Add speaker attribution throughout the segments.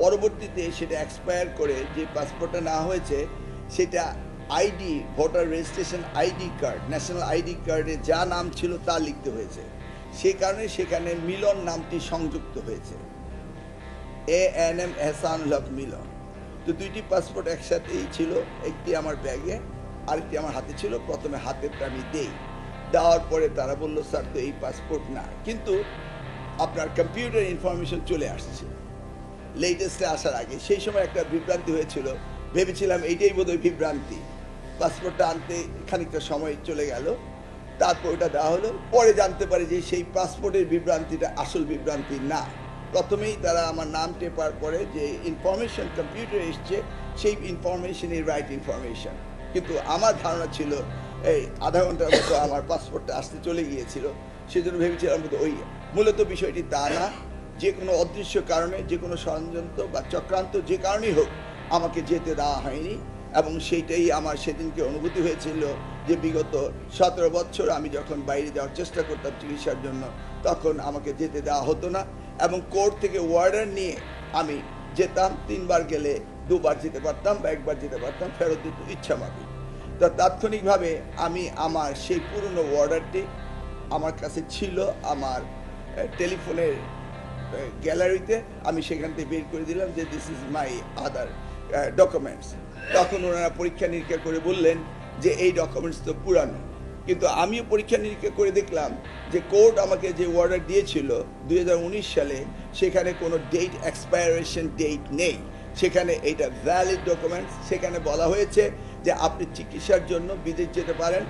Speaker 1: পরবর্তীতে সেটা এক্সপায়ার করে যে পাসপোর্টটা না হয়েছে সেটা ID, voter registration ID card, national ID কার্ডে যা নাম ছিল তা লিখতে হয়েছে। সেই কারণে সেখানে মিলন নামটি সংযুক্ত হয়েছে, ANM এহসানুল হক মিলন। তো দুইটি পাসপোর্ট একসাথেই ছিল, একটি আমার ব্যাগে আরেকটি আমার হাতে ছিল। প্রথমে হাতেরটা আমি দেওয়ার পরে তারা বললো স্যার তো এই পাসপোর্ট না, কিন্তু আপনার কম্পিউটার ইনফরমেশন চলে আসছে লেটেস্টে আসার আগে। সেই সময় একটা বিভ্রান্তি হয়েছিল, ভেবেছিলাম এইটাই বোধহয় বিভ্রান্তি। পাসপোর্টটা আনতে খানিকটা সময় চলে গেল, তারপর ওটা দেওয়া হলো। পরে জানতে পারি যে সেই পাসপোর্টের বিভ্রান্তিটা আসল বিভ্রান্তি না। প্রথমেই তারা আমার নাম টেপার পরে যে ইনফরমেশন কম্পিউটারে এসছে সেই ইনফরমেশনই রাইট ইনফরমেশন, কিন্তু আমার ধারণা ছিল এই আধা ঘন্টার মতো আমার পাসপোর্টটা আসতে চলে গিয়েছিল। সেজন্য ভেবেছিলাম ওই মূলত বিষয়টি তা না। যে কোনো অদৃশ্য কারণে, যে কোনো ষড়যন্ত্র বা চক্রান্ত যে কারণেই হোক আমাকে যেতে দেওয়া হয়নি। এবং সেইটাই আমার সেদিনকে অনুভূতি হয়েছিল যে বিগত 17 বছর আমি যখন বাইরে যাওয়ার চেষ্টা করতাম চিকিৎসার জন্য, তখন আমাকে যেতে দেওয়া হতো না। এবং কোর্ট থেকে ওয়ার্ডার নিয়ে আমি যেতাম, 3 বার গেলে 2 বার যেতে পারতাম বা 1 বার যেতে পারতাম, ফেরত দিত ইচ্ছা মাফিক। তো তাৎক্ষণিকভাবে আমি আমার সেই পুরনো ওয়ার্ডারটি আমার কাছে ছিল, আমার টেলিফোনের গ্যালারিতে। আমি সেখান থেকে বের করে দিলাম যে this is my other documents. তখন ওনারা পরীক্ষা নিরীক্ষা করে বললেন যে এই ডকুমেন্টস তো পুরানো। কিন্তু আমিও পরীক্ষা নিরীক্ষা করে দেখলাম যে কোর্ট আমাকে যে অর্ডার দিয়েছিল 2019 সালে, সেখানে কোনো ডেট এক্সপায়ারেশন ডেট নেই। সেখানে এইটা ভ্যালিড ডকুমেন্টস। সেখানে বলা হয়েছে যে আপনি চিকিৎসার জন্য বিদেশ যেতে পারেন,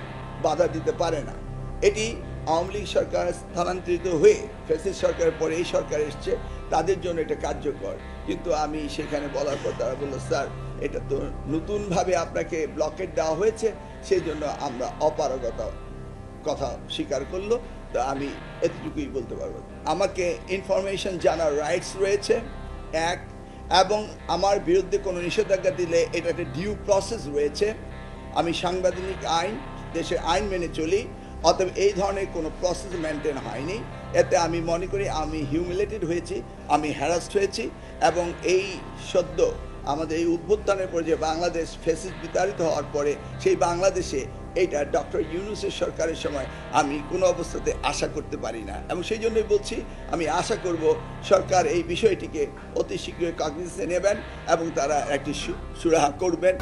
Speaker 1: বাধা দিতে পারে না। এটি আওয়ামী লীগ সরকার স্থানান্তরিত হয়ে ফ্যাসিস্ট সরকারের পরে এই সরকার এসছে, তাদের জন্য এটা কার্যকর। কিন্তু আমি সেখানে বলার পর তারা বললো স্যার এটা তো নতুনভাবে আপনাকে ব্লকেট দেওয়া হয়েছে, সেই জন্য আমরা অপারগতা কথা স্বীকার করলো। তো আমি এতটুকুই বলতে পারবো। আমাকে ইনফরমেশন জানার রাইটস রয়েছে এক, এবং আমার বিরুদ্ধে কোনো নিষেধাজ্ঞা দিলে এটা একটা ডিউ প্রসেস রয়েছে। আমি সাংবিধানিক আইন, দেশের আইন মেনে চলি, অতএব এই ধরনের কোনো প্রসেস মেনটেন হয়নি। এতে আমি মনে করি আমি হিউমিলেটেড হয়েছি, আমি হ্যারাসড হয়েছি। এবং এই সদ্য আমাদের এই অভ্যুত্থানের পরে যে বাংলাদেশ ফ্যাসিস্ট বিতাড়িত হওয়ার পরে সেই বাংলাদেশে এইটা ডক্টর ইউনূসের সরকারের সময় আমি কোনো অবস্থাতে আশা করতে পারি না। এবং সেই জন্যই বলছি আমি আশা করব সরকার এই বিষয়টিকে অতি শীঘ্রই কগনিজেন্সে নেবেন এবং তারা একটি সুরাহা করবেন।